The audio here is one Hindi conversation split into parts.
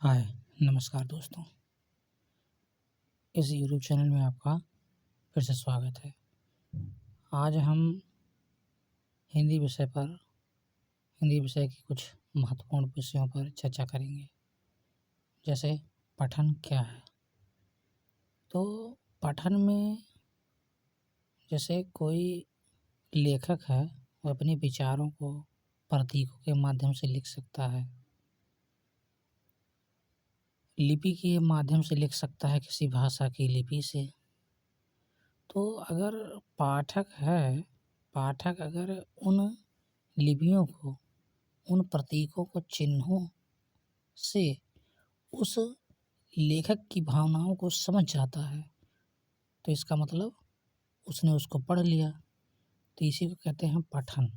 हाय, नमस्कार दोस्तों। इस यूट्यूब चैनल में आपका फिर से स्वागत है। आज हम हिंदी विषय पर हिंदी विषय की कुछ महत्वपूर्ण विषयों पर चर्चा करेंगे। जैसे पठन क्या है? तो पठन में जैसे कोई लेखक है, वो अपने विचारों को प्रतीकों के माध्यम से लिख सकता है, लिपि के माध्यम से लिख सकता है, किसी भाषा की लिपि से। तो अगर पाठक अगर उन लिपियों को, उन प्रतीकों को, चिन्हों से उस लेखक की भावनाओं को समझ जाता है, तो इसका मतलब उसने उसको पढ़ लिया। तो इसी को कहते हैं पठन।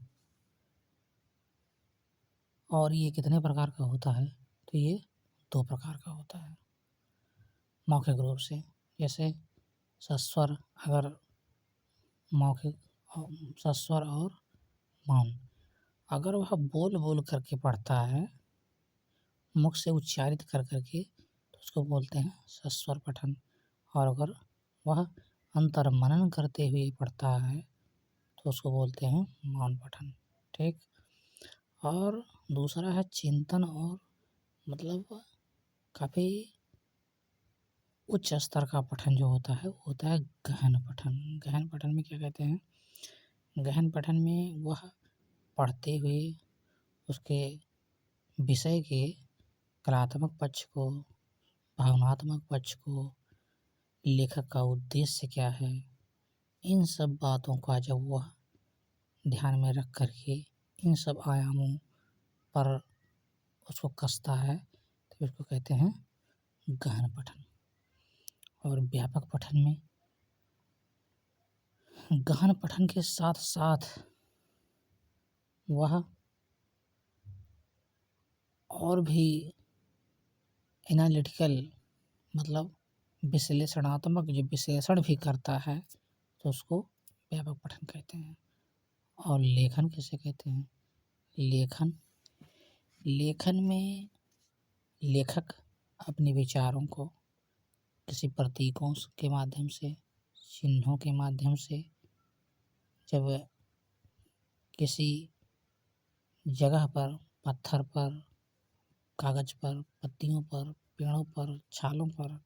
और ये कितने प्रकार का होता है? तो ये 2 प्रकार का होता है मौखिक रूप से। जैसे सस्वर, अगर मौखिक सस्वर और मौन, अगर वह बोल बोल करके पढ़ता है, मुख से उच्चारित कर करके, तो उसको बोलते हैं सस्वर पठन। और अगर वह अंतर्मनन करते हुए पढ़ता है, तो उसको बोलते हैं मौन पठन। ठीक। और दूसरा है चिंतन, और मतलब काफ़ी उच्च स्तर का पठन जो होता है, वो होता है गहन पठन। गहन पठन में क्या कहते हैं? गहन पठन में वह पढ़ते हुए उसके विषय के कलात्मक पक्ष को, भावनात्मक पक्ष को, लेखक का उद्देश्य क्या है, इन सब बातों का जब वह ध्यान में रख करके इन सब आयामों पर उसको कसता है, तो उसको कहते हैं गहन पठन। और व्यापक पठन में गहन पठन के साथ साथ वह और भी एनालिटिकल, मतलब विश्लेषणात्मक जो विश्लेषण भी करता है, तो उसको व्यापक पठन कहते हैं। और लेखन किसे कहते हैं? लेखन में लेखक अपने विचारों को किसी प्रतीकों के माध्यम से, चिन्हों के माध्यम से, जब किसी जगह पर, पत्थर पर, कागज पर, पत्तियों पर, पेड़ों पर, छालों पर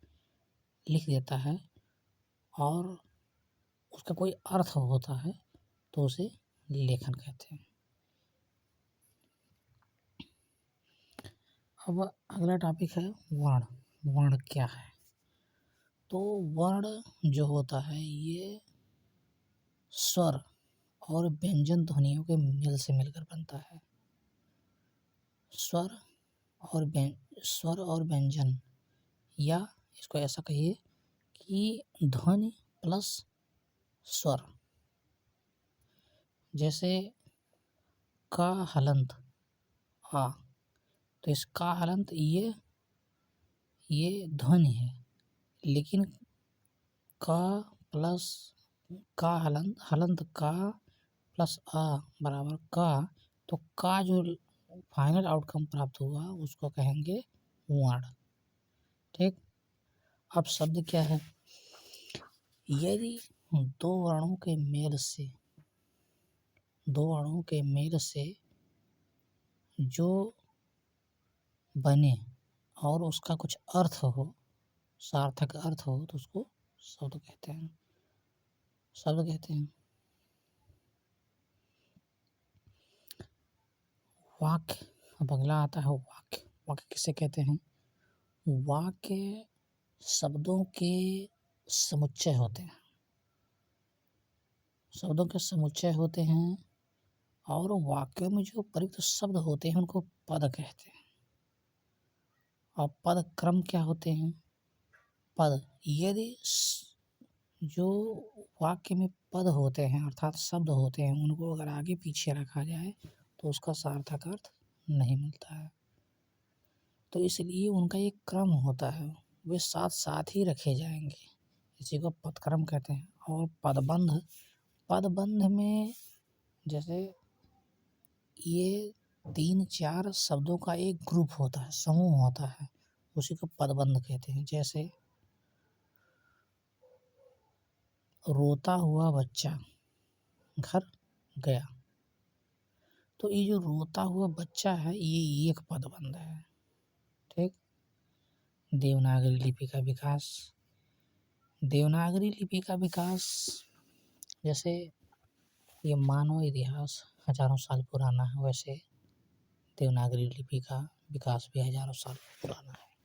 लिख देता है और उसका कोई अर्थ होता है, तो उसे लेखन कहते हैं। अब अगला टॉपिक है वर्ण। वर्ण क्या है? तो वर्ण जो होता है, ये स्वर और व्यंजन ध्वनियों के मेल से मिलकर बनता है। स्वर और व्यंजन, या इसको ऐसा कहिए कि ध्वनि प्लस स्वर। जैसे का हलंत आ, तो इस का हलंत ये ध्वनि है, लेकिन का प्लस का हलंत का प्लस आ बराबर का, तो का जो फाइनल आउटकम प्राप्त हुआ उसको कहेंगे वर्ण। ठीक। अब शब्द क्या है? यदि दो वर्णों के मेल से जो बने और उसका कुछ अर्थ हो, सार्थक अर्थ हो, तो उसको शब्द कहते हैं। वाक्य। अब अगला आता है वाक्य। वाक्य किसे कहते हैं? वाक्य शब्दों के समुच्चय होते हैं। और वाक्यों में जो प्रयुक्त शब्द होते हैं उनको पद कहते हैं। और पद क्रम क्या होते हैं? पद, यदि जो वाक्य में पद होते हैं, अर्थात शब्द होते हैं, उनको अगर आगे पीछे रखा जाए तो उसका सार्थक अर्थ नहीं मिलता है। तो इसलिए उनका एक क्रम होता है, वे साथ साथ ही रखे जाएंगे, इसी को पदक्रम कहते हैं। और पदबंध में जैसे ये 3-4 शब्दों का एक ग्रुप होता है, समूह होता है, उसी को पदबंध कहते हैं। जैसे रोता हुआ बच्चा घर गया, तो ये जो रोता हुआ बच्चा है ये एक पदबंध है। ठीक। देवनागरी लिपि का विकास, देवनागरी लिपि का विकास जैसे ये मानव इतिहास हजारों साल पुराना है, वैसे देवनागरी लिपि का विकास भी हजारों साल पुराना है।